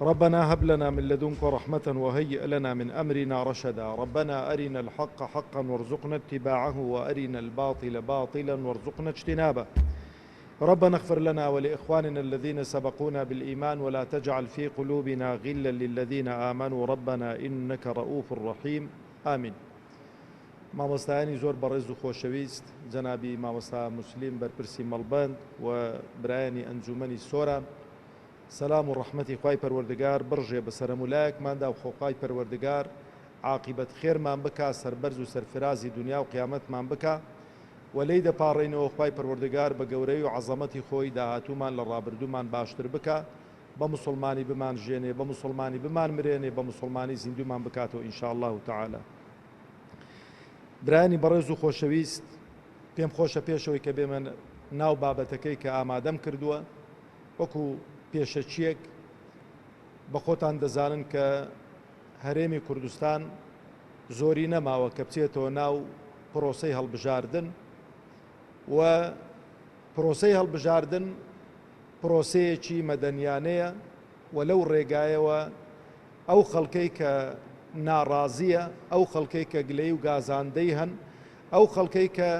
ربنا هب لنا من لدنك رحمة وهيئ لنا من أمرنا رشدا. ربنا أرنا الحق حقا وارزقنا اتباعه وأرنا الباطل باطلا وارزقنا اجتنابه. ربنا اغفر لنا ولإخواننا الذين سبقونا بالإيمان ولا تجعل في قلوبنا غلا للذين آمنوا ربنا إنك رؤوف رحيم آمين. مامۆستایانی زۆر بەڕێز و خۆشەویست جەنابی مامۆستا مسلیم بەرپرسی مەڵبەند و برایانی ئەنجومەنی سۆران، سەلام و ڕەحمەتی خوای پەروەردگار بڕژێ بەسەر مولایەکماندا و خۆخوای پەروەردگار عاقبەت خێرمان بکا، سەربەرز و سەرفرازی دنیا و قیامەتمان بکا و لێی دەپاڕێنەوە خوای پەروەردگار بە گەورەی و عەزەمەتی خۆی داهاتوومان لە ڕابردوومان باشتر بکا، بە موسڵمانی بمان ژێنێ، بە موسڵمانی بمان مرێنێ، بە موسڵمانی زیندومان بکاتەوە ئینشاءالله تعالە. برایانی بەڕێز و خۆشەویست، پێم خۆشە پێشەوەی کە بێمە ناو بابەتەکەی کە ئامادەم کردووە وەکو پێشەچیەک بە خۆتان دەزانن کە هەرێمی کوردستان زۆری نەماوە کە بچێتەوە ناو پرۆسەی هەڵبژاردن و پرۆسەی هەڵبژاردن پرۆسەیەکی مەدەنیانەیە و لەو ڕێگایەوە ئەو خەڵکەی کە ناڕازیە، ئەو خەڵکەی کە گلەی و گازاندەی هەن، ئەو خەڵکەی کە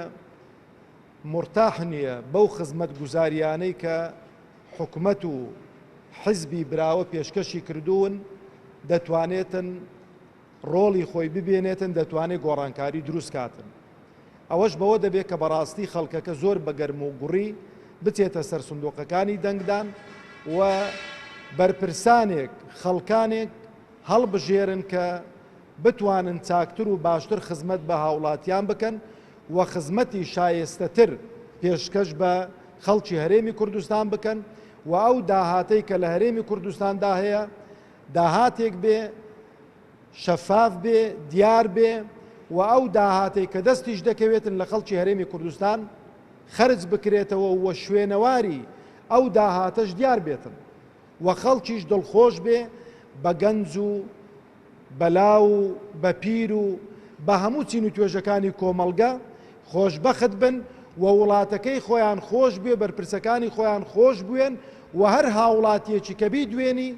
مرتاح نییە بەو خزمەت گوزاریانەی کە حکومەت و حزبی براوە پێشکەشی کردوون دەتوانێتن ڕۆڵی خۆی ببێنێتن، دەتوانێت گۆڕانکاری دروست کاتن. ئەوەش بەوە دەبێت کە بەڕاستی خەڵکەکە زۆر بەگەرم و گوڕی بچێتە سەر سندوقەکانی دەنگدان و بەرپرسانێک خەڵکانێک هەڵبژێرن کە بتوانن چاکتر و باشتر خزمەت بە هاوڵاتیان بکەن و خزمەتی شایستەتر پێشکەش بە خەڵکی هەرێمی کوردستان بکەن و ئەو داهاتەی کە لە هەرێمی کوردستاندا هەیە داهاتێک بێ، شەفاف بێ، دیار بێ و ئەو داهاتەی کە دەستیش دەکەوێتن لە خەڵکی هەرێمی کوردستان خەرج بکرێتەوە و شوێنەواری ئەو داهاتەش دیار بێتن و خەڵکیش دڵخۆش بێ بە گەنج و بەلاو و بە پیر و بە هەموو چین و توێژەکانی کۆمەڵگە خۆشبەخت بن و وڵاتەکەی خۆیان خۆش بێ، بەرپرسەکانی خۆیان خۆش بوێن و هەر هاوڵاتیەکی کە بی دوێنی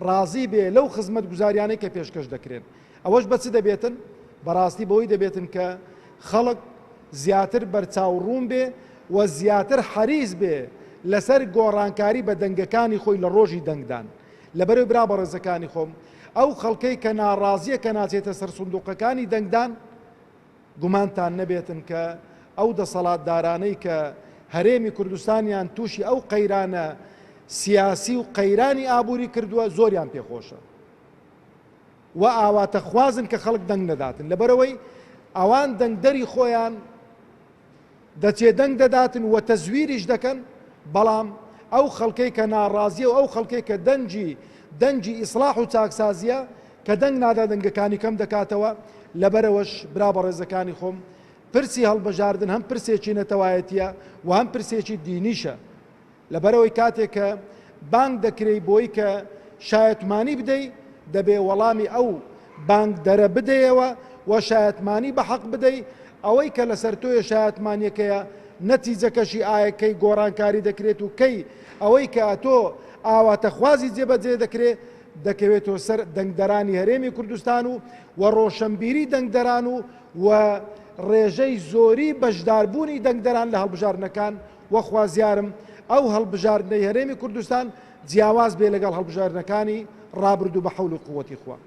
ڕازی بێ لەو خزمەت گوزاریانەی کە پێشکەش دەکرێن. ئەوەش بە چ دەبێتن؟ بەڕاستی بەوەی دەبێتن کە خەڵک زیاتر بەرچاوڕوون بێ و زیاتر حەریز بێ لەسەر گۆڕانکاری بە دەنگەکانی خۆی لە ڕۆژی دەنگدان. لەبەرەوەی برا بەڕێزەکانی خۆم، ئەو خەڵکەی کە ناڕازیە کە ناچێتە سەر سندوقەکانی دەنگدان گومانتان نەبێتن کە ئەو دەسەڵاتدارانەی کە هەرێمی کوردستانیان تووشی ئەو قەیرانە سیاسی و قەیرانی ئابووری کردووە زۆریان پێخۆشە و ئاواتە خوازن کە خەڵک دەنگ نەداتن. لەبەرەوەی ئەوان دەنگدەری خۆیان دەچێ دەنگ دەداتن و تەزویریش دەکەن، بەڵام ئەو خەڵکەی کە ناڕازیە و ئەو خەڵکەی کە دەنجی ئیسلاح و چاکسازیە کە دەنگ نادا دەنگەکانی کەم دەکاتەوە. لەبەرەوەش برا بەڕێزەکانی خۆم، پرسی هەڵبژاردن هەم پرسێکی نەتەوایەتیە و هەم پرسێکی دینیشە. لەبەرەوەی کاتێک کە بانگ دەکرێی بۆی کە شایەتمانی بدەی دەبێ وەڵامی ئەو بانگ دەرە بدەیەوە و شایەتمانی بە حەق بدەی. ئەوەی کە لەسەر تۆیە شایەتمانیەکەیە نەتیجەکەشی ئایەکەی گۆڕانکاری دەکرێت و کەی ئەوەی کە تۆ ئاواتە خوازی جێبەجێ دەکرێت دەکەوێتەوە سەر دەنگدەرانی هەرێمی کوردستان و ڕۆشنبیری دەنگدەران و ڕێژەی زۆری بەشداربوونی دەنگدەران لە هەڵبژاردنەکان و خوازیارم ئەو هەڵبژاردنەی هەرێمی کوردستان جیاواز بێ لەگەڵ هەڵبژاردنەکانی ڕابردوو بە حەول و قووەتی خوا.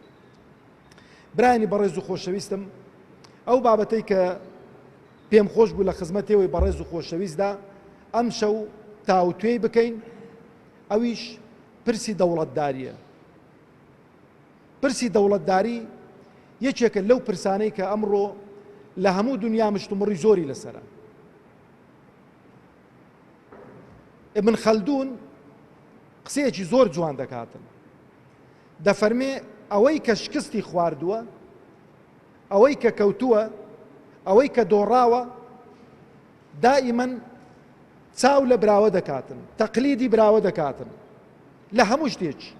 برایانی بەڕێز و خۆشەویستم، ئەو بابەتەی کە پێم خۆش بوو لە خزمەتێوەی بەڕێز و خۆشەویستدا ئەم شەو تاوتوێی بکەین، ئەویش پرسی دەوڵەتداریە. پرسی دەوڵەتداری یەکێکە لەو پرسانەی کە ئەمڕۆ لە هەموو دنیا مشتومڕی زۆری لەسەرە. ابن خەلدون قسەیەکی زۆر جوان دەکاتن، دەفەرمێ ئەوەی کە شکستی خواردووە، ئەوەی کە کەوتووە، ئەوەی کە دۆڕاوە دائیمەن چاو لە براوە دەکاتن، تەقلیدی براوە دەکاتن لە هەموو شتێکی،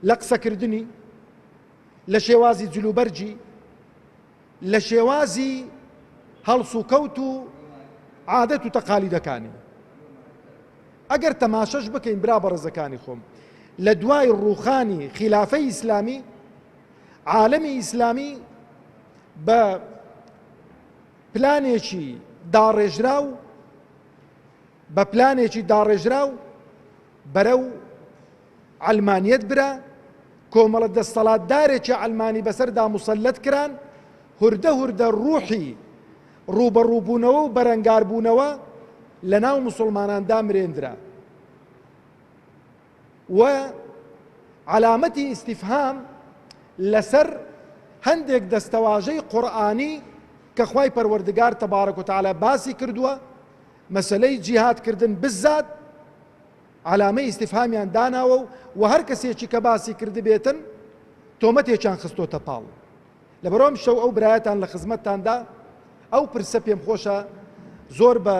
لە قسەکردنی، لە شێوازی جلوبەرجی، لە شێوازی هەڵس و کەوت و عادەت و تەقالیدەکانی. ئەگەر تەماشەش بکەین برا بەڕێزەکانی خۆم، لە دوای ڕووخانی خلافەی ئیسلامی عالەمی ئیسلامی بە پلانێکی داڕێژراو بەرەو عەلمانیەت برا، کۆمەڵە دەسەڵاتدارێکی عەلمانی بەسەردا مسەلەت کران، هوردە ڕووحی ڕووبەڕووبوونەوە و بەرەنگاربوونەوە لە ناو موسڵماناندا مرێندرا. و علامەتی ئیستیفهام لەسەر هەندێک دەستەواژەی قورئانی کە خوای پەروەردگار تەبارەک و تەعالا باسی کردووە، مەسەلەی جیهادکردن بزات علامەی ئیستیفهامیان داناوە و هەر کەسێکی کە باسی کرد بێتن تۆمەتێکیان خستۆتە پاڵ. لەبەرەوەم شەو ئەو برایەتان لە خزمەتتاندا ئەو پرسە پێم خۆشە زۆر بە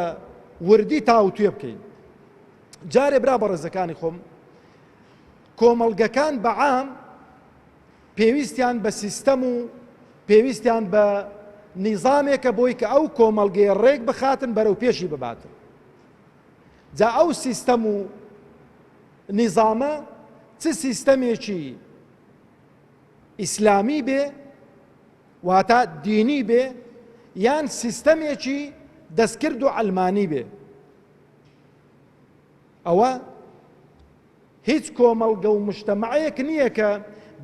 وردی تاوتوێ بکەین. جارێ برا بەڕێزەکانی خۆم، کۆمەڵگەکان بەعام پێویستیان بە سیستەم و پێویستیان بە نیزامێکە بۆی کە ئەو کۆمەڵگەیە ڕێک بخاتن بەرەو پێشی بباتن. جا ئەو سیستەم و نیزامە چ سیستەمێکی ئیسلامی بێ واتە دینی بێ یان سیستەمێکی دەستکرد و عەلمانی بێ، ئەوە هیچ کۆمەڵگە و مجتەمەعەیەک نییە کە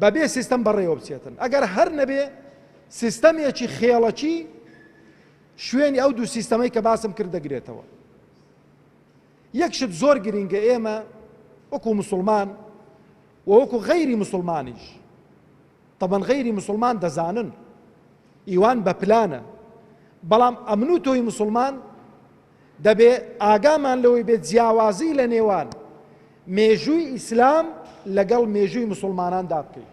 بەبێ سیستەم بەڕێوە بچێتن. ئەگەر هەر نەبێ سیستەمێکی خێڵەکی شوێنی ئەو دوو سیستەمەی کە باسم کرد دەگرێتەوە. یەک شت زۆر گرینگە ئێمە وەکو مسلمان و وەکو غەیری مسلمانیش، طبعاً غەیری مسلمان دەزانن ئیوان بە پلانە، بەڵام ئەمن و تۆی مسلمان دەبێ ئاگامان لەوەی بێت جیاوازی لە نێوان مێژووی ئیسلام لەگەڵ مێژووی مسلماناندا بکەین.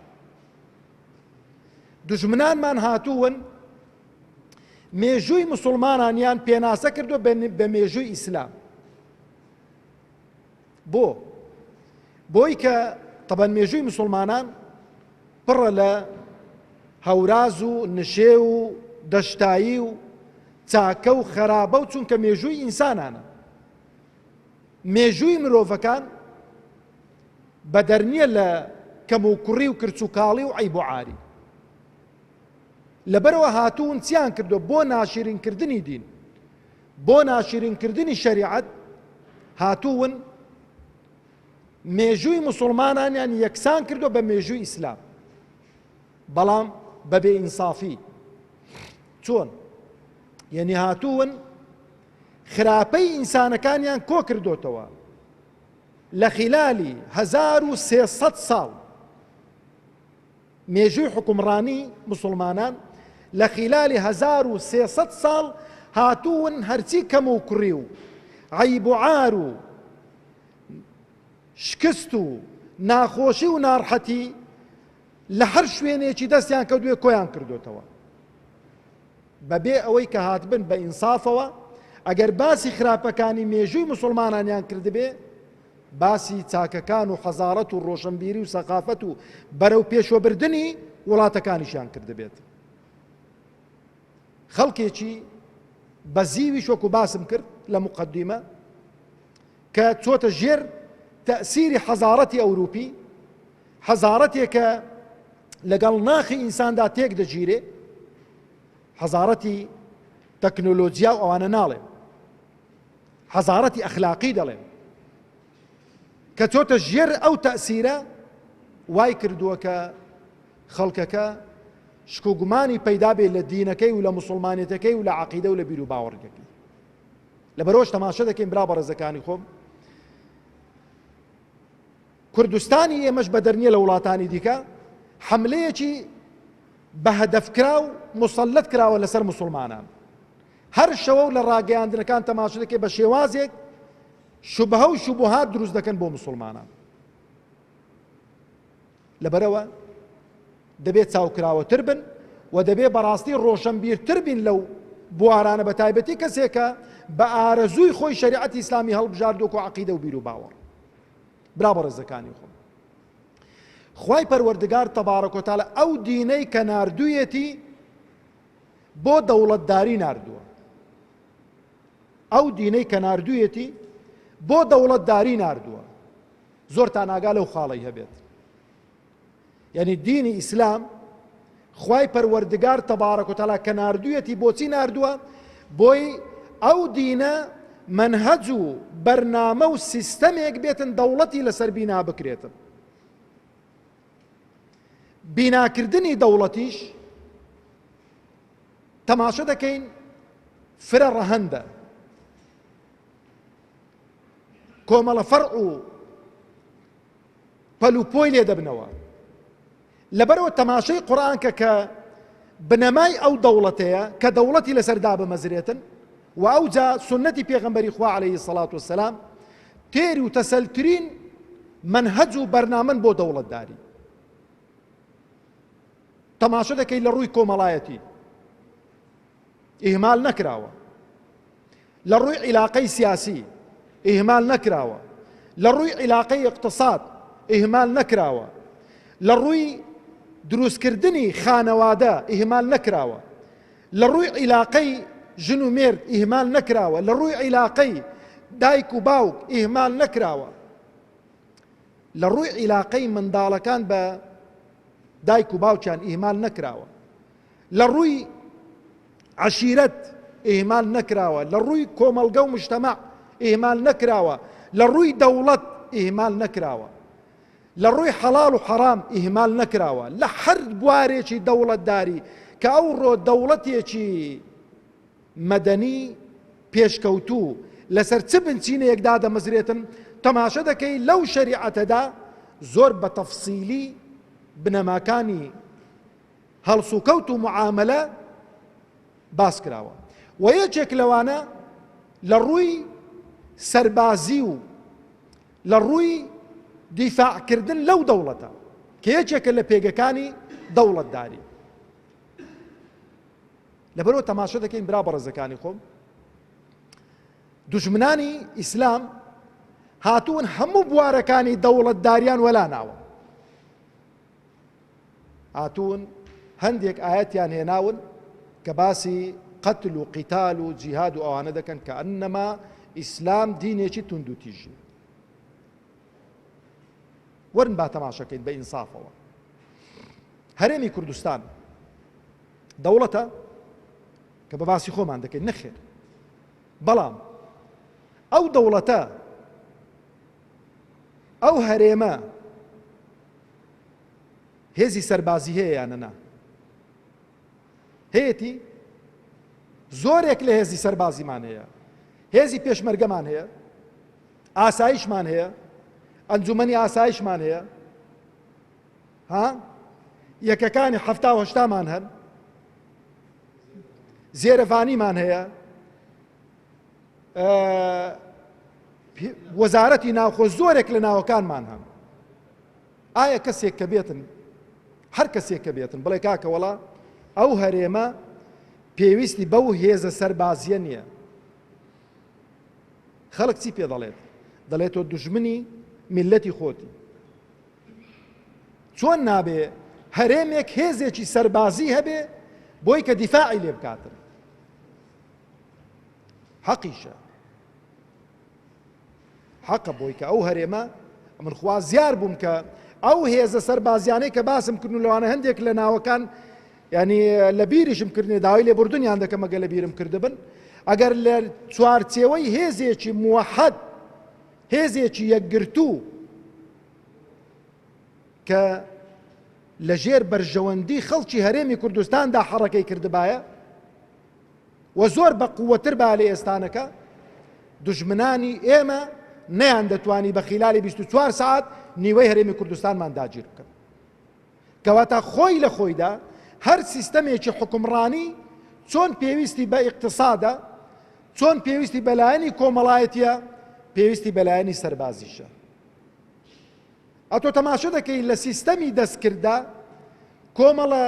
دوژمنانمان هاتوون مێژووی مسلمانانیان پێناسە کردو بە مێژووی ئیسلام. بۆی کە طبعاً مێژووی مسلمانان پڕە لە هەوراز و نشێ و دەشتایی و چاکە و خەرابە و چونکە مێژووی ئینسانانە. مێژووی مرۆڤەکان بەدەرنیە لە کەم و کوڕی و کرچ و کاڵی و عەیب و عاری. لەبەرەوە هاتوون چیان کردو بۆ ناشرینکردنی دین، بۆ ناشرینکردنی شەریعەت، هاتوون مێژووی مسلمانانیان یەکسان کردو بە مێژووی ئیسلام، بەڵام بەبێ ئینسافی. چۆن؟ یعنی هاتوون خراپەی ئینسانەکانیان کۆ کردوتەوە لە خلالی 1300 ساڵ. مێژووی حکومڕانی مسلمانان لە خلالی 1300 ساڵ هاتوون هەرچی کەم و کوڕی و عەیب و عار و شکست و ناخۆشی و ناڕحەتی لە هەر شوێنێکی دەستیان کەوتوێ کۆیان کردوتەوە، بەبێ ئەوەی کە هاتبن بە ئینسافەوە. ئەگەر باسی خراپەکانی مێژووی مسلمانانیان کردبێ، باسی چاکەکان و حەزارەت و ڕۆشنبیری و سەقافەت و بەرەو پێشوەبردنی وڵاتەکانیشیان کردبێت. خەڵکێکی بە زیویش وەکو باسم کرد لە مقدمە کە چۆتە ژێر تەئسیری حەزارەتی ئەوروپی، حەزارەتێکە لەگەڵ ناخی ئینساندا تێک دەگیرێ، حەزارەتی تەکنۆلۆجیا و ئەوانە ناڵێ، حەزارەتی ئەخلاقی دەڵێن، کە چۆتە ژێر ئەو تەئسیرە وای کردووە کە خەڵکەکە شکوگومانی پەیدا بێت لە دینەکەی و لە مسلمانێتەکەی و لە عەقیدە و لە بیر و باوەڕەکەی. لەبەرەوەش تەماشە دەکەین برا بەڕێزەکانی خۆم، کوردستانی ئێمەش بەدەرنیە لە وڵاتانی دیکە حملەیەکی بە هەدەفکراو مسەلەت کراوە لەسەر مسلمانان. هەر شەوە و لە ڕاگەیاندنەکان تەماشا دەکەین بە شێوازێک شوبهە و شوبهات دروست دەکەن بۆ مسلمانان. لەبەرەوە دەبێت چاوکراوەتر بن و دەبێت بەڕاستی ڕۆشنبیرتر بین لەو بوارانە، بە تایبەتی کەسێکە بە ئارەزووی خۆی شەریعەتی ئیسلامی هەڵبژاردووە و عەقیدە و بیر و باوەڕ. برا بەڕێزەکانی خۆم، خوای پەروەردگار تەبارەک و تەعالا ئەو دینەی کە ناردوویەتی بۆ دەوڵەتداری ناردووە، ئەو دینەی کە ناردوویەتی بۆ دەوڵەتداری ناردووە. زۆرتان ئاگا لەو خاڵەی هەبێت. یعنی دینی ئیسلام خوای پەروەردگار تەبارەک و تەعالا کە ناردوویەتی بۆچی ناردووە؟ بۆی ئەو دینە منهەج و بەرنامە و سیستەمێک بێتن دەوڵەتی لەسەر بینا بکرێتن. بیناکردنی دەوڵەتیش تەماشە دەکەین فرە ڕەهەندە، کۆمەڵە فەرع و پەلوپۆی لێ دەبنەوە. لەبەرەوە تەماشای قورئان کە بنەمای ئەو دەوڵەتەیە کە دەوڵەتی لەسەردا بمەزرێتن و ئەوجا سنەتی پێغەمبەری خوا عەلەیهی سەڵات وەسەلام تێری و تەسەلترین منهەج و بەرنامەن بۆ دەوڵەتداری. تەماشە دەکەی لە ڕووی کۆمەڵایەتی ئیهمال نەکراوە، لە ڕووی عیلاقەی سیاسی ئیهمال نەکراوە، لە ڕووی عیلاقەی اقتصاد ئیهمال نەکراوە، لە ڕووی دروستکردنی خانەوادە ئیهمال نەکراوە، لە ڕووی عیلاقەی ژن و مێرد ئیهمال نەکراوە، لە ڕووی عیلاقەی دایک و باوک ئیهمال نەکراوە، لە ڕووی عیلاقەی منداڵەکان بە دایک و باوکیان ئیهمال نەکراوە، لە ڕووی عەشیرەت ئیهمال نەکراوە، لە ڕووی کۆمەڵگە و مجتەمع ئیهمال نەکراوە، لە ڕووی دەوڵەت ئیهمال نەکراوە، لە ڕووی حەڵاڵ و حەرام ئیهمال نەکراوە. لە هەر بوارێکی دەوڵەتداری کە ئەوڕۆ دەوڵەتێکی مەدەنی پێشکەوتوو لەسەر چ بنچینەیەکدا دەمەزرێتن، تەماشە دەکەی لەو شەریعەتەدا زۆر بە تەفسیلی بنەماکانی هەڵسوکەوت و معاملە باس کراوە. و یەکێک لەوانە لە ڕووی سەربازی و لە ڕووی دیفاعکردن لەو دەوڵەتە کە یەکێکە لە پێگەکانی دەوڵەتداری. لەبەرەوە تەماشە دەکەین برا بەڕێزەکانی خۆم، دوژمنانی ئیسلام هاتوون هەموو بوارەکانی دەوڵەتداریان وەلاناوە، هاتوون هەندێک ئایەتیان هێناون کە باسی قەتل و قیتال و جیهاد و ئەوانە دەکەن کە ئەنەما ئیسلام دینێکی توند و تیژی. وەرن با تەماشەکەین بە ئینسافەوە. هەرێمی کوردستان دەوڵەتە کە بە باسی خۆمان دەکەین نەخێر، بەڵام ئەو دەوڵەتە ئەو هەرێمە هێزی سەربازی هەیە یانە نا؟ هەیەتی زۆرێک لە هێزی سەربازیمان هەیە، هێزی پێشمەرگەمان هەیە، ئاسایشمان هەیە، ئەنجومەنی ئاسایشمان هەیە، یەکەکانی 78مان هەن، زێرەفانیمان هەیە، وەزارەتی ناوخۆ زۆرێک لە ناوەکانمان هەن. ئایا کەسێک کە بێتن، هەر کەسێک کە بێتن بڵێ کاکە وەڵا ئەو هەرێمە پێویستی بەو هێزە سەربازیە نییە، خەڵک چی پێ دەڵێت؟ دەڵێتەوە دوژمنی میلەتی خۆتی. چۆن نابێ هەرێمێک هێزێکی سەربازی هەبێ بۆی کە دیفاعی لێ بکاتن؟ حەقیشە، حەقە بۆی کە ئەو هەرێمە من خوازیار بووم کە ئەو هێزە سەربازیانەی کە باسم کردن لەوانە هەندێک لە ناوەکان ینی لە بیریشم کردنی داوای لێبوردنیان دەکەم ئەگەر لە بیرم کردبن، ئەگەر لە چوارچێوەی هێزێکی موحەد، هێزێکی یەکگرتوو کە لە ژێر بەرژەوەندی خەڵکی هەرێمی کوردستاندا حەڕەکەی کردبایە و زۆر بە قووەتر با لە ئێستانەکە، دوژمنانی ئێمە نەیان دەتوانی بە خیلالی 24 ساعت نیوەی هەرێمی کوردستانمان داگیر بکەن. کەواتە خۆی لە خۆیدا هەر سیستەمێکی حکومڕانی چۆن پێویستی بە ئیقتصادە، چۆن پێویستی بەلایەنی کۆمەڵایەتیە، پێویستی بەلایەنی سەربازیشە. ئەتۆ تەماشە دەکەی لە سیستەمی دەستکردا کۆمەڵە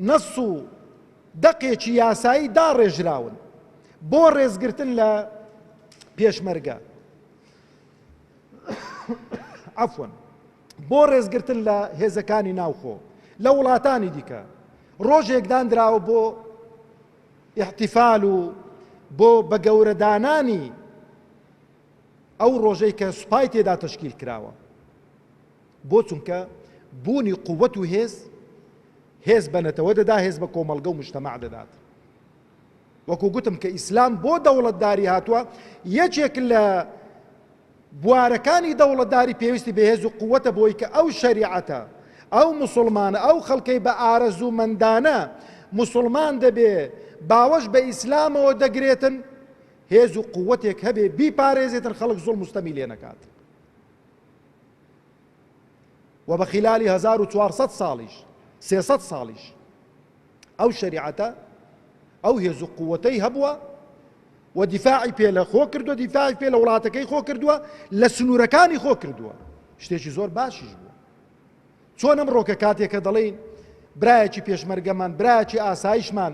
نەس و دەقێکی یاسایی داڕێژراون بۆ ڕێزگرتن لە پێشمەرگە، عەفوەن بۆ ڕێزگرتن لە هێزەکانی ناوخۆ لە وڵاتانی دیکە. ڕۆژێک دانراوە بۆ احتیفال و بۆ بە گەورەدانانی ئەو ڕۆژەی کە سوپای تێدا تەشکیل کراوە بۆ چونکە بوونی قووەت و هێز بەنەتەوە دەدا، هێز بە کۆمەڵگە و مجتەماع دەدات. وەکو گوتم کە ئیسلام بۆ دەوڵەتداری هاتووە، یەکێک لە بوارەکانی دەوڵەتداری پێویستی بەهێز و قووەتە بۆی کە ئەو شەریعەتە، ئەو مسلمانە، ئەو خەڵکەی بە ئارەزوومەندانە مسلمان دەبێ باوەش بە ئیسلامەوە دەگرێتن، هێز و قووەتێک هەبێ بیپارێزێتن خەڵک زوڵم مستەمی لێ نەکات. و بە خلالی 1400 ساڵیش 300 ساڵیش ئەو شەریعەتە ئەو هێز و قووەتەی هەبووە و دیفاعی پێ لە خۆ کردووە، دیفاعی پێ لە وڵاتەکەی خۆ کردووە، لە سنوورەکانی خۆ کردووە. شتێکی زۆر باشیش بووە. چۆن ئەمڕۆکە کاتێکە دەڵێن برایەکی پێشمەرگەمان، برایەکی ئاسایشمان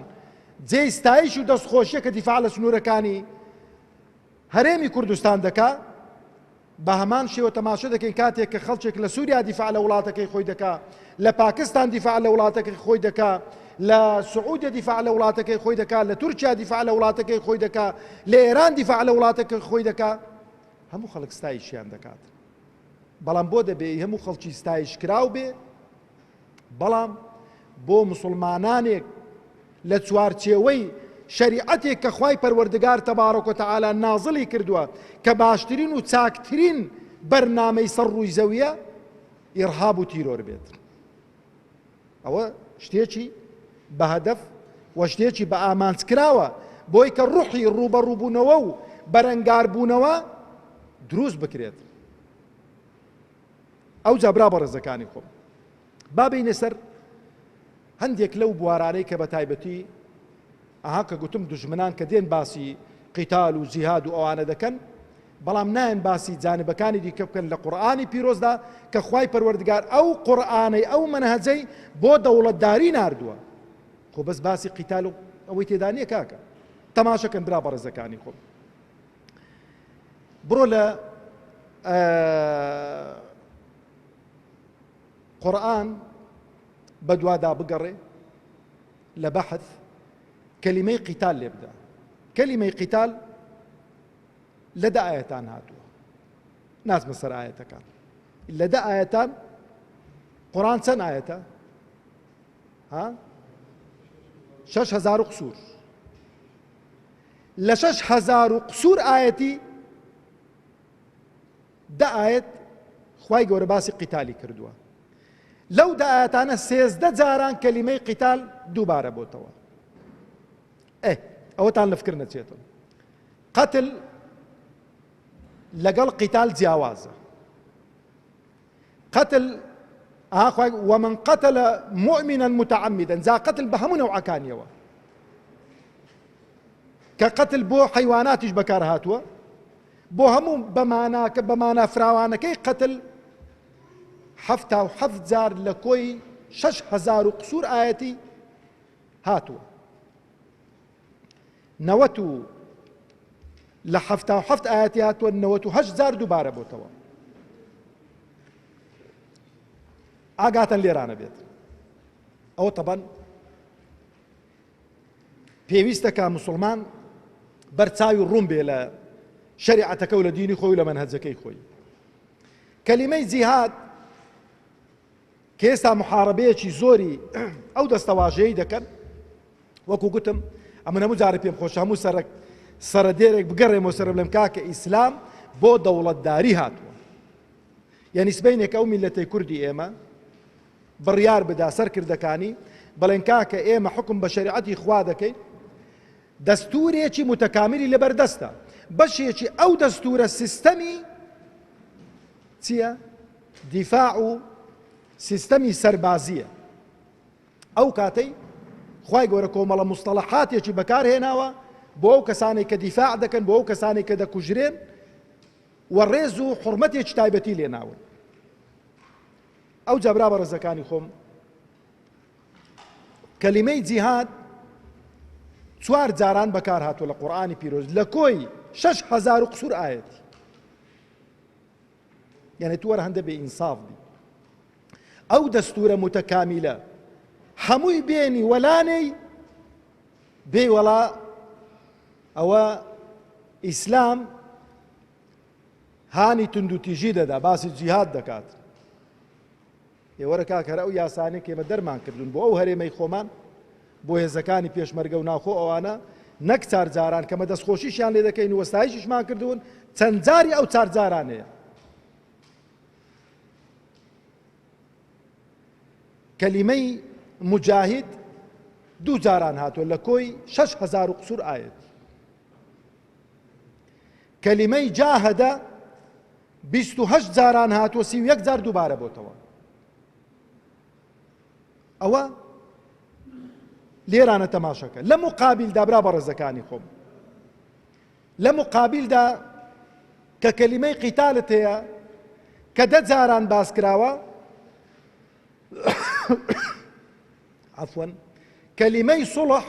جێی ستایش و دەستخۆشیە کە دیفاع لە سنوورەکانی هەرێمی کوردستان دەکا، بە هەمان شێوە تەماشا دەکەین کاتێک کە خەڵکێک لە سووریا دیفاع لە وڵاتەکەی خۆی دەکا، لە پاکستان دیفاع لە وڵاتەکەی خۆی دەکا، لە سعودیا دیفاع لە وڵاتەکەی خۆی دەکا، لە تورکیا دیفاع لە وڵاتەکەی خۆی دەکا، لە ئێران دیفاع لە وڵاتەکەی خۆی دەکا، هەموو خەڵک ستایشیان دەکات. بەڵام بۆ دەبێ هەموو خەڵکی ستایش کراو بێ، بەڵام بۆ مسلمانانێک لە چوارچێوەی شریعەتێک کە خوای پەروەردگار تەبارەک و تەعالا نازڵی کردووە کە باشترین و چاکترین بەرنامەی سەر ڕووی زەویە ئیرهاب و تیرۆر بێت. ئەوە شتێکی بە هەدەف و شتێکی بە ئامانجکراوە بۆی کە ڕوحی ڕوبەڕووبوونەوە و بەرەنگاربوونەوە دروست بکرێت. ئەو جابرا بەڕێزەکانی خۆم با بینە سەر هەندێک لەو بوارانەی کە بە تایبەتی ئەها کە گوتم دوژمنان کە دێن باسی قیتال و جیهاد و ئەوانە دەکەن، بەڵام نایەن باسی جانبەکانی دیکە بکەن لە قورئانی پیرۆزدا کە خوای پەروەردگار ئەو قورئانەی ئەو منهەجەی بۆ دەوڵەتداری ناردووە. خۆ بەس باسی قیتال و ئەوەی تێدا نییە کاکە. تەماشەکەن برا بەڕێزەکانی خۆم. بڕۆ لە قورئان بەدوادا بگەڕێ لە بەحث کەلیمەی قیتال لێ بدە. کەلیمەی قیتال لە دە ئاەتان هاتووە، ناچمە سەر ئاەتەکان. لە دە ئاەتان قورئان چەند ئاەتە؟ 6,000 قسوور. لە 6,000 قسوور ئاەتی دە ئاەت خوای گەورە باسی قیتالی کردووە. لەو دە ئاەتانە 13 جاران کەلیمەی قیتال دووبارە بۆتەوە. ئەوەتان لە فکر نەچێتن. قەتل لەگەڵ قیتال جیاوازە. قەتل ومن قتل مؤمنا متعمدا، جا قەتل بە هەموو نەوعەکانیەوە، کە قەتل بۆ حەیواناتیش بەکار هاتووە، بۆ هەموو بەمانە فراوانەکەی قەتل 77 جار لە کۆی 6,000 قسوور ئاەتی هاتووە. 90 لە 77 ئاەتی هاتووە، 98 جار دووبارە بۆتەوە. ئاگاتەن لێرانە بێت. ئەوە تەبەن پێویستە کە موسڵمان بەرچاوی ڕوون بێ لە شەریعەتەکە و لە دینی خۆی و لە مەنهەجەکەی خۆی. کەلیمەی جیهاد کە ئێستا محارەبەیەکی زۆری ئەو دەستەواژەیەی دەکەن، وەکو گوتم ئەمە هەموو جارە پێم خۆشە هەموو سەرەدێرێک بگەڕێمەوە سەر بڵێم کاکە ئیسلام بۆ دەوڵەتداری هاتووە. یعنی سبەینێک ئەو میلەتەی کوردی ئێمە بڕیار بدا سەرکردەکانی بەڵێن کاکە ئێمە حکم بە شەریعەتی خوا دەکەین، دەستورێکی متەکاملی لەبەردەستە، بەشێکی ئەو دەستورە سیستەمی چییە؟ دیفاع و سیستەمی سەربازیە. ئەو کاتەی خوای گەورە کۆمەڵە مستەڵەحاتێکی بەکارهێناوە بۆ ئەو کەسانێک کە دیفاع دەکەن، بۆ ئەو کەسانێک کە دەکوژرێن و ڕێز و حورمەتێکی تایبەتی لێناون. ئەو جابرا بەڕێزەکانی خۆم کەلیمەی جیهاد 4 جاران بەکار هاتووە لە قورئانی پیرۆز لە کۆی 6,000 قسوور ئاەتی. یعنی تو وەرە هەندە بێ ئینساف بی. ئەو دەستورە متەکامیلە هەمووی بێنی وەلانەی بێ وەڵا ئەوە ئیسلام هانی تند و تیژی دەدا باسی جیهاد دەکات ئێوەرە کاکەرە ئەو یاسانەی کێمە دەرمان کردوون بۆ ئەو هەرێمەی خۆمان بۆ هێزەکانی پێشمەرگە و ناوخۆ ئەوانە نەک چارجاران کەمە دەستخۆشیشیان لێ دەکەین و وەستایشیشمان کردوون چەند جاری ئەو چارجارانەیە کەلیمەی مجاهید دوو جاران هاتووە لە کۆی 6,000 قسوور ئاەت کەلیمەی جاهەدە 28 جاران هاتووە 31 جار دووبارە بۆتەوە ئەوە لێرانە تەماشەکە لە مقابلدا برا بەڕێزەکانی خۆم لە مقابلدا کە کەلیمەی قیتالت هەیە کە 10 جاران باس کراوە عفوا کەلیمەی سوڵح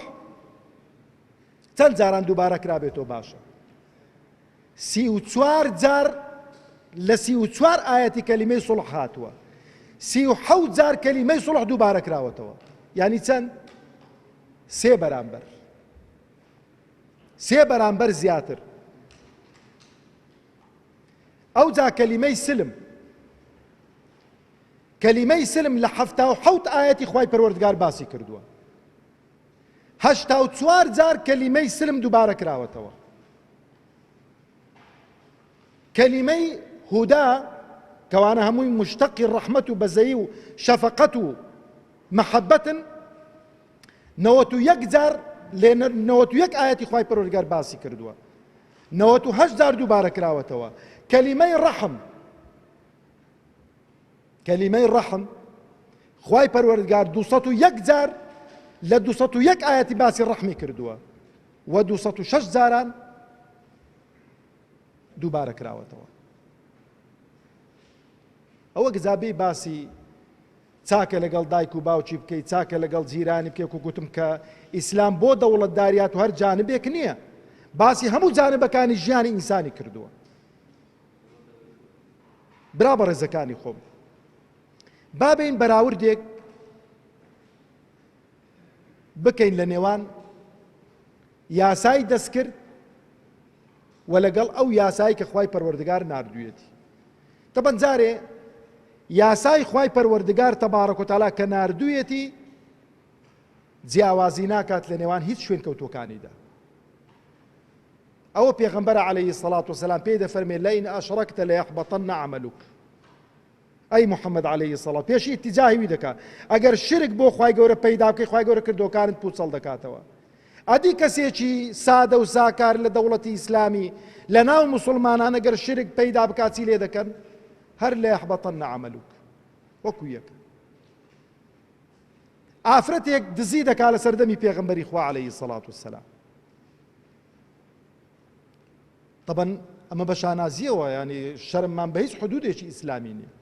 چەند جاران دووبارە کرابێتەوە باشە 34 جار لە 34 ئاەتی کەلیمەی سوڵح هاتووە 37 جار کەلیمەی سوڵح دووبارە کراوەتەوە یعنی چەند سێ بەرامبەر زیاتر ئەو جا کەلیمەی سلم لە 77 ئاەتی خوای پەروەردگار باسی کردووە 84 جار کەلیمەی سلم دووبارە کراوەتەوە کەلیمەی هودا کەوانە هەمووی مشتەقی ڕەحمەت و بەزەیی و شەفەقەت و مەحەبەتن 91 جار لێ 91 ئاەتی خوای پەروەردگار باسی کردووە 98 جار دووبارە کراوەتەوە کەلیمەی ڕەحم خوای پەروەردگار 201 جار لە 201 ئاەتی باسی ڕەحمی کردووە و 206 جاران دووبارە کراوەتەوە ئەوە گزابەی باسی چاکە لەگەڵ دایک و باوکی بکەیت چاکە لەگەڵ جیرانی بکەیت و گوتم کە ئیسلام بۆ دەوڵەتداریات و هەر جانبێک نییە باسی هەموو جانبەکانی ژیانی ئینسانی کردووە برا بەڕێزەکانی خۆم بابین بەراوردێک بکەین لە نێوان یاسای دەستکرد و لەگەڵ ئەو یاسایی کە خوای پەروەردگار ناردوویەتی تەبەن جارێ یاسای خوای پەروەردگار تەبارەک و تەعالا کە ناردوویەتی جیاوازی ناکات لە نێوان هیچ شوێن کەوتوەکانیدا ئەوە پێغەمبەر عەلەیهی سەڵات وسەلام پێی دەفەرمێت لەئین ئەشڕەکتە لەیەحبەطەنە عەمەلوک ئەی محەممەد عەلەیهی سەڵات پێشی ئیتیجاهی وی دەکات ئەگەر شرک بۆ خوای گەورە پەیدا بکەی خوای گەورە کردوەکانت پوچەڵ دەکاتەوە ئەدی کەسێکی سادە و ساکار لە دەوڵەتی ئیسلامی لە ناو موسڵمانان ئەگەر شرک پەیدا بکات چی لێ دەکەن هەر لەیەحبەطەنە عەمەلوک وەکو یەکە ئافرەتێک دزی دەکات لە سەردەمی پێغەمبەری خوا عەلەیهی سەڵات وسەلام طبعا ئەمە بە شانازیەوە ینی شەرممان بە هیچ حدودێکی ئیسلامی نییە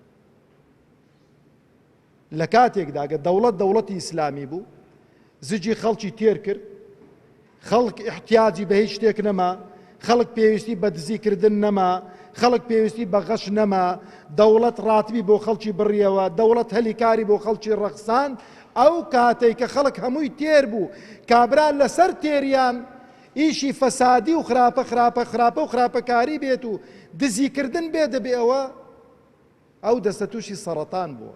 لە کاتێکدا کە دەوڵەتی ئیسلامی بوو زجی خەڵکی تێر کرد خەڵک احتیاجی بە هیچ شتێک نەما خەڵک پێویستی بە دزیکردن نەما خەڵک پێویستی بە غەش نەما دەوڵەت ڕاتبی بۆ خەڵکی بڕیەوە دەوڵەت هەلیکاری بۆ خەڵکی ڕەخسان ئەو کاتەی کە خەڵک هەمووی تێر بوو کابرا لەسەر تێریان ئیشی فەسادی و خراپە و خراپەکاری بێت و دزیکردن بێ دەبێ ئەو دەستە تووشی سەرەتان بووە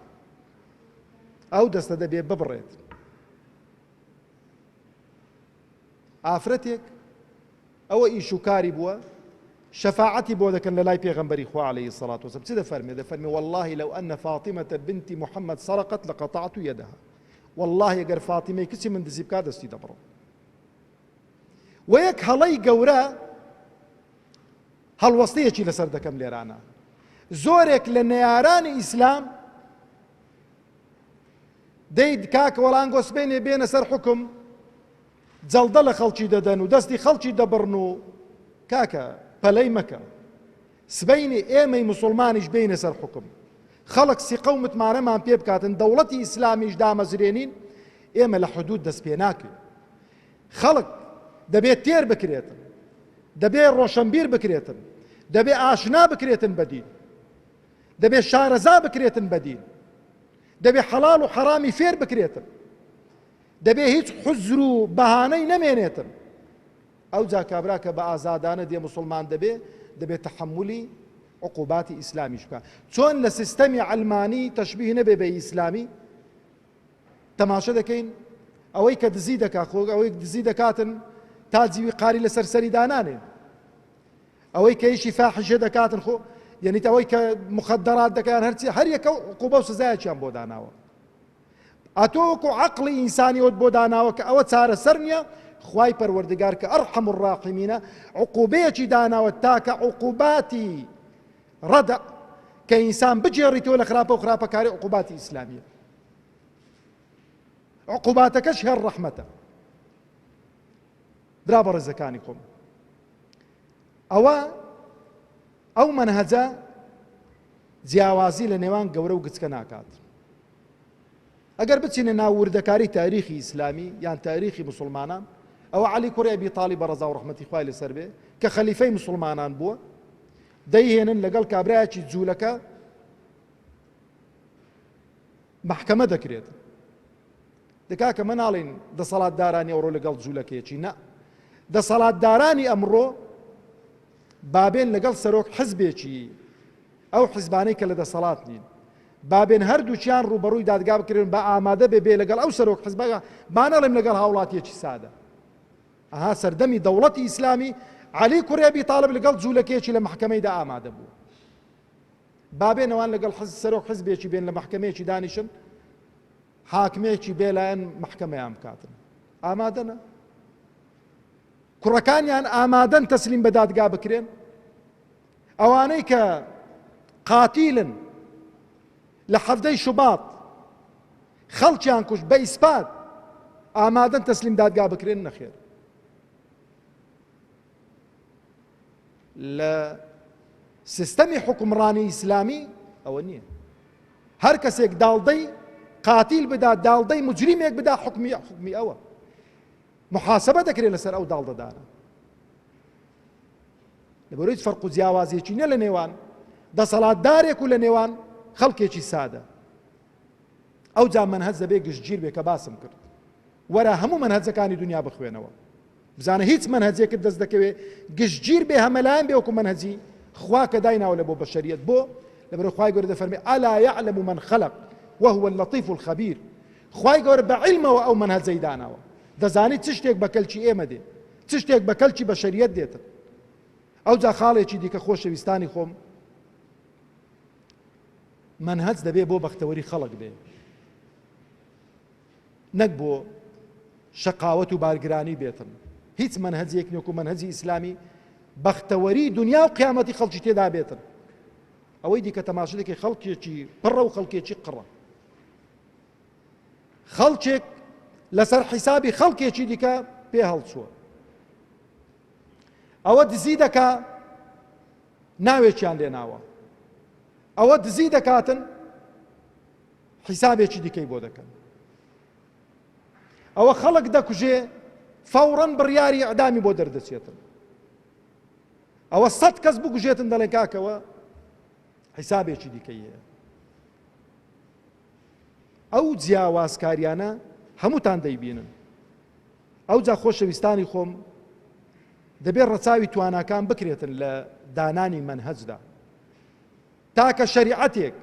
ئەو دەستە دەبێ ببڕێت ئافرەتێک ئەوە ئیش و کاری بووە شەفاعەتی بۆ دەکەن لە لای پێغەمبەری خوا عەلەیهی سەڵات وسەلام چی دەفەرمێ والله لو أن فاطمة بنت محمد سرقت لقطعت يدها والله ئەگەر فاتیمەی کچی من دزی بکات دەستی دەبڕم و یەک هەڵەی گەورە هەڵوەستەیەکی لەسەر دەکەم لێرانە زۆرێک لە نەیارانی ئیسلام دەید کاکە وەڵان گۆسبێنێ بێنە سەر حکم جەڵدە لە خەڵکی دەدەن و دەستی خەڵکی دەبڕن و کاکە پەلەی مەکە سبەینی ئێمەی موسڵمانیش بینە سەر حکم خەڵک سیقە و متمانەمان پێ بکاتن دەوڵەتی ئیسلامیش دامەزرێنین ئێمە لە حدود دەست پێ ناکەین خەڵک دەبێت تێر بکرێتن دەبێت ڕۆشنبیر بکرێتن دەبێت ئاشنا بکرێتن بەدین دەبێت شارەزا بکرێتن بەدین دەبێت حەڵاڵ و حەرامی فێر بکرێتن دەبێت هیچ حوزر و بەهانەی نەمێنێتن ئەو جا کابرا کە بە ئازادانە دێ موسڵمان دەبێت تەحەمولی عقوباتی ئیسلامیش بکە. چۆن لە سیستەمی ئەلمانی تەشبیه نەبێ بە ئیسلامی تەماشە دەکەین ئەوەی کە دزی دەکات خۆ ئەوەی دزی دەکاتن تا جیوی قاری لەسەر سەری دانانێن، ئەوەی کە ئیشی فاحشە دەکاتن خۆ یعنی ئەوەی کە مخدرات دەکەیان هەرچی هەر یەکە عقوبە و سزایەکیان بۆ داناوە. ئەتۆکو عەقڵی ئینسانیەوەت بۆ داناوە کە ئەوە چارەسەر نییە. خوای پەروەردگار کە ئەرحەم الراحیمینە عقوبەیەکی داناوە تاکە عقوباتی ڕەدە کە ئینسان بجێڕیتەوە لە خراپە و خراپەکاری عقوباتی ئیسلامیە. عقوباتەکەش هێر ڕەحمەتە. برا بەڕێزەکانی خۆم، ئەو مەنهەجە جیاوازی لە نێوان گەورە و گچکە ناکات. ئەگەر بچینە ناو وردەکاری تاریخی ئیسلامی یان تاریخی مسلمانان، ئەوە عەلی کوڕی ئەبی تاڵیب بەڕەزا و ڕەحمەتی خوای لەسەر بێ کە خەلیفەی مسلمانان بووە، دەیهێنن لەگەڵ کابرایەکی جوولەکە محکەمە دەکرێت. دەکا کە مە ناڵێن دەسەڵاتدارانی ئەوڕۆ لەگەڵ جوولەکەیەکی نە، دەسەڵاتدارانی ئەمڕۆ بابێن لەگەڵ سەرۆک حزبێکی ئەو حزبانەی کە لە دەسەڵات نین، بابێن هەردووچیان ڕوبەڕووی دادگا بکرێن بە ئامادە بێ لەگەڵ ئەو سەرۆک حزبەکە، با نەڵێم لەگەڵ هاوڵاتیەکی سادە. ئەها سەردەمی دەوڵەتی ئیسلامی عەلی کوڕی ئەبی تاڵب لەگەڵ جوولەکەیەکی لە محکەمەیدا ئامادە بوو. بابێنەوان لەگەڵ سەرۆک حزبێکی بێن لە محکەمەیەکی دانیشن، حاکمێکی بێلایەن محکەمەیان بکاتن. ئامادەنە؟ کوڕەکانیان ئامادەن تەسلیم بە دادگا بکرێن؟ ئەوانەی کە قاتیلن لە حەفدەی شوباط خەڵکیان کوشت بە ئیسپات ئامادەن تەسلیم دادگا بکرێن؟ نەخێر. لە سیستەمی حکومڕانی ئیسلامی ئەوە نییە. هەر کەسێک داڵدەی قاتیل بدا، داڵدەی مجریمێک بدا، حکمی ئەوە محاسبە دەکرێت لەسەر ئەو داڵدەدانە. لەبەرەوەی فەرق و جیاوازیەکی نییە لە نێوان دەسەڵاتدارێک و لە نێوان خەڵکێکی سادە. ئەو جا مەنهەج دەبێ گشتگیر بێ کە باسم کرد. وەرە هەموو مەنهەجەکانی دنیا بخوێنەوە، بزانە هیچ مەنهەجێکت دەست دەکەوێ گشتگیر بێ هەمەلایەن بێ وەکو مەنهەجی خوا کە دایناوە لە بۆ بەشەریەت. بۆ لەبەرەوەی خوای گەورە دەفەرمێ ئەلا یعلم من خەلق وهو اللطیف الخەبیر. خوای گەورە بە عیلمەوە ئەو مەنهەجەی داناوە، دەزانێت چ شتێک بە کەلکی ئێمە دێ، چ شتێک بە کەلکی بەشەریەت دێتن. ئەو جا خاڵێکی دیکە خۆشەویستانی خۆم، مەنهەج دەبێ بۆ بەختەوەری خەڵک بێ، نەک بۆ شەقاوەت و بارگرانی بێتن. هیچ مەنهەجێک نێکو مەنهەجی ئیسلامی بەختەوەری دنیا و قیامەتی خەڵکی تێدا بێتن. ئەوەی دیکە تەماشا دەکەی خەڵکێکی پڕە و خەڵکێکی قڕە، خەڵکێک لەسەر حیسابی خەڵکێکی دیکە پێ هەڵچووە، ئەوە دزی دەکا ناوێکیان لێناوە، ئەوە دزی دەکاتن حیسابێکی دیکەی بۆ دەکەن، ئەوە خەڵک دەکوژێ فەوڕەن بڕیاری ئەعدامی بۆ دەردەچێتن، ئەوە 100 کەس بکوژێتن دەڵێن کاکەوە حیسابێکی دیکەیە. ئەو جیاوازکاریانە هەمووتان دەیبینن. ئەو جا خۆشەویستانی خۆم دەبێت ڕەچاوی تواناکان بکرێتن لە دانانی مەنهەجدا، تاکە شەریعەتێک،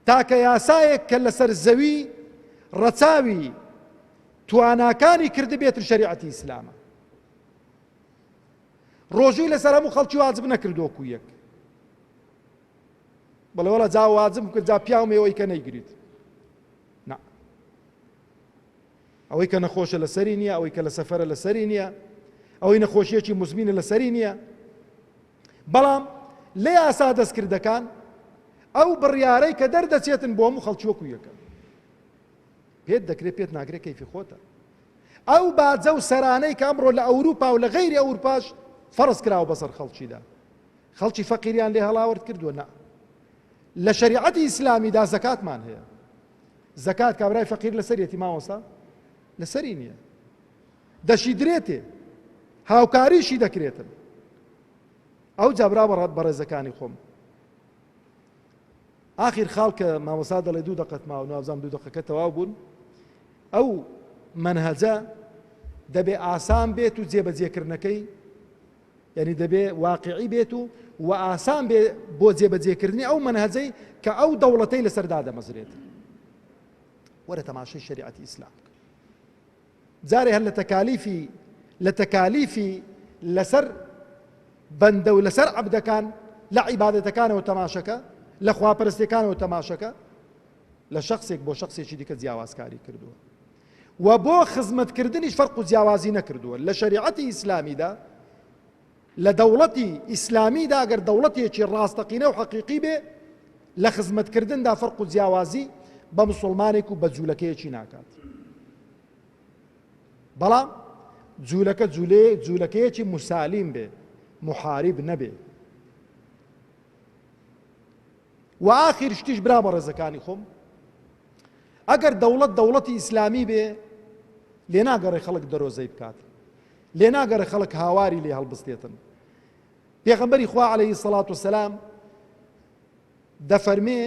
تاکە یاسایەک کە لەسەر زەوی ڕەچاوی تواناکانی کردی بێتن شەریعەتی ئیسلامە. ڕۆژووی لەسەر هەموو خەڵکی واجب نەکردووەکو یەک، بەڵێ وەڵا جا واجب کرد جا پیاومێەوەی کە نەیگریت. نا، ئەوەی کە نەخۆشە لەسەری نییە، ئەوەی کە لە سەفەرە لەسەری نییە، ئەوەی نەخۆشیەکی مزمینە لەسەری نییە. بەڵام لە یاسا دەستکردەکان ئەو بڕیارەی کە دەردەچێتن بۆ هەموو خەڵکی وەکو یەکە، پێت دەکرێت پێت ناگرێت کەیفی خۆتە. ئەو باجە و سەرانەی کە ئەمڕۆ لە ئەوروپا و لە غەیری ئەوروپاش فەرز کراوە بەسەر خەڵکیدا، خەڵکی فەقیریان لێ هەڵاورد کردووە. نا، لە شەریعەتی ئیسلامیدا زەکاتمان هەیە. زەکات کابرای فەقیر لەسەرێتی مامۆستا لەسەری نییە، دەشیدرێتێ، هاوکاریشی دەکرێتن. ئەو جابرا بەڕێزەکانی خۆم، ئاخیر خاڵ کە مامۆستا دەڵێ 2 دقەت ماوە، نوابزانم 2 دقەکە تەواو بوون. ئەو مەنهەجە دەبێ ئاسان بێت و جێبەجێکردنەکەی یعنی دەبێ واقعی بێت و ئاسان بێ بۆ جێبەجێکردنی ئەو منهەجەی کە ئەو دەوڵەتەی لەسەردا دەمەزرێت. وەرە تەماشای شریعەتی ئیسلام جارێ هەر لە تەکالیفی لەسەر بەندە و لەسەر عەبدەکان لە عیبادەتەکانەوە تەماشەکە، لە خواپەرستیەکانەوە تەماشەکە، لە شخصێک بۆ شخصێکی دیکە جیاوازکاری کردووە و بۆ خزمەتکردنیش فەرق و جیاوازی نەکردووە. لە شریعەتی ئیسلامیدا لە دەوڵەتی ئیسلامیدا ئەگەر دەوڵەتێکی ڕاستەقینە و حەقیقی بێ لە خزمەتکردندا فەرق و جیاوازی بە موسڵمانێک و بە جوولەکەیەکی ناکات. بەڵام جوولەکەیەکی موسالیم بێ، محارب نەبێ. و ئاخر شتیش برا بە ڕێزەکانی خۆم، ئەگەر دەوڵەتی ئیسلامی بێ لێ ناگەڕێ خەڵک دەرۆزەی بکات، لێ ناگەڕێ خەڵک هاواری لێ هەڵبستێتن. پێغەمبەری خوا عەلەیهی سەڵات وسەلام دەفەرمێ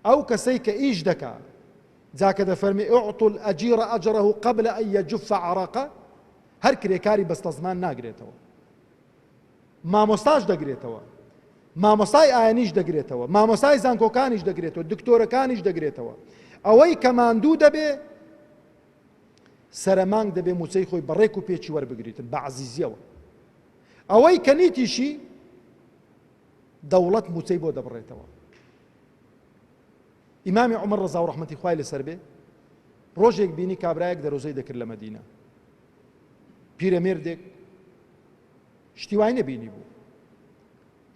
ئەو کەسەی کە ئیش دەکا، جاکە دەفەرمێ ئوعطوا الئەجیرە ئەجرەهو قەبل ئەن یەجوفە عەرەقە، هەر کرێکاری بەستە زمان ناگرێتەوە، مامۆستاش دەگرێتەوە، مامۆستای ئایەنیش دەگرێتەوە، مامۆستای زانکۆکانیش دەگرێتەوە، دکتۆرەکانیش دەگرێتەوە. ئەوەی کە ماندوو دەبێ سەرمانگ دەبێ موچەی خۆی بەڕێک و پێچی وەربگریتن بە عەزیزیەوە. ئەوەی کە نیتیشی دەوڵەت موچەی بۆ دەبڕێتەوە. ئیمامی عومەر ڕەزا و ڕەحمەتی خوای لەسەر بێ ڕۆژێک بینی کابرایەک دەرۆزەی دەکرد لە مەدینە، پیرەمێردێک شتی وای نەبینی بوو،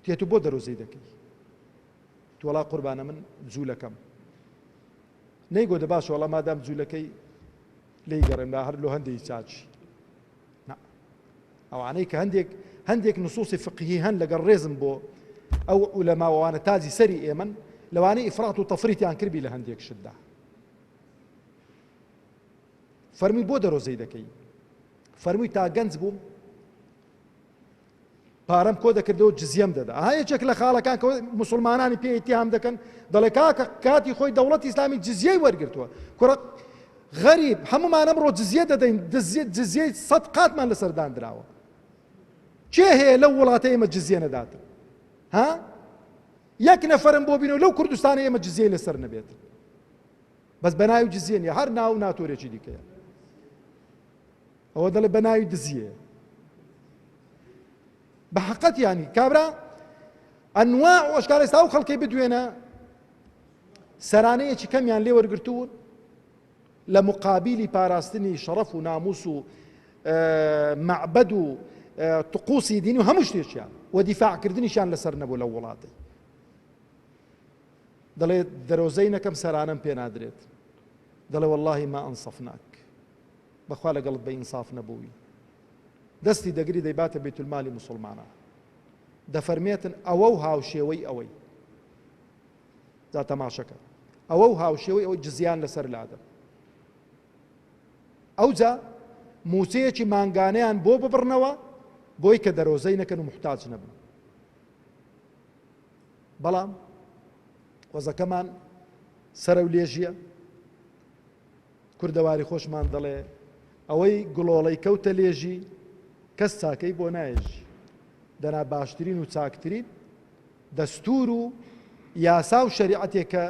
تێت و بۆ دەرۆزەی دەکەی؟ تووەڵا قوربانە من جوولەکەم. نەیگۆ دە باشە وەڵا مادام جوولەکەی لێی گەڕێم لا هەر لۆ هەندێکی چاچی. ئەوانەی کە هەندێک نصوصی فقهی هەن لەگەڵ ڕێزم بۆ ئەو عولەماوانە تاجی سەری ئێمن لەوانەی ئیفرات و تەفریتیان کردبی لە هەندێک شتدا. فەرمی بۆ دەرۆزەی دەکەی؟ فەرمووی تا گەنج بووم پارەم کۆ دەکردەوە جزیەم دەدا. یەکێک لە خاڵەکان کە موسڵمانانی پێ ئیتیهام دەکەن دەڵێ کاکە کاتی خۆی دەوڵەتی ئیسلامی جزیەی وەرگرتووە. کوڕە غەریب هەمومان ئەمڕۆ جزیە دەدەین، جزیەی 100 قاتمان لەسەردان دراوە. چێ هەیە لەو وڵاتە ئێمە جزیە نەداتن؟ یەک نەفەرم بۆ بینەوە لەو کوردستانی ئێمە جزیەی لەسەر نەبێت. بەس بەناوی جزیە نیە، هەر ناو ناتۆرێکی دیکەیە. ئەوە دەڵێ بەناوی دزیە. بە حەقەت یانی کابرا ئەنواع و ئەشکال ئێستا ئەو خەڵکەی بدوێنە سەرانەیەکی کەمیان لێ وەرگرتوون لە مقابلی پاراستنی شەڕەف و ناموس و معبەد و طقوسی دینی و هەموو شتێکیان و دیفاعکردنیشان لەسەر نەبوو لەو وڵاتەی. دەڵێ دەرۆزەی نەکەم سەرانەم پێ نادرێت، دەڵێ وەڵڵاهی ما ئەنسەفناک، بەخوا لەگەڵت بە ئینساف نەبووی. دەستی دەگری دەیباتە بەیتولمالی موسڵمانە، دەفەرمێتن ئەوە و هاوشێوەی ئەوەی جا تەماشەکە، ئەوە و هاوشێوەی ئەوەی جزیان لەسەر لادە. ئەوجا موچەیەکی مانگانەیان بۆ ببڕنەوە بۆی کە دەرۆزەی نەکەن و محتاج نەبن. بەڵام وەزەکەمان سەرە و لێژیە. کوردەواری خۆشمان دەڵێ ئەوەی گوڵۆڵەی کەوتە لێژی کەس چاکەی بۆ نایێژی. دەنا باشترین و چاکترین دەستور و یاسا و شەریعەتێکە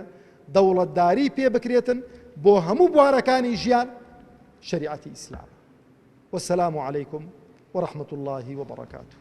دەوڵەتداری پێ بکرێتن بۆ هەموو بوارەکانی ژیان شەریعەتی ئیسلام. والسلام عليكم ورحمة الله وبركاته.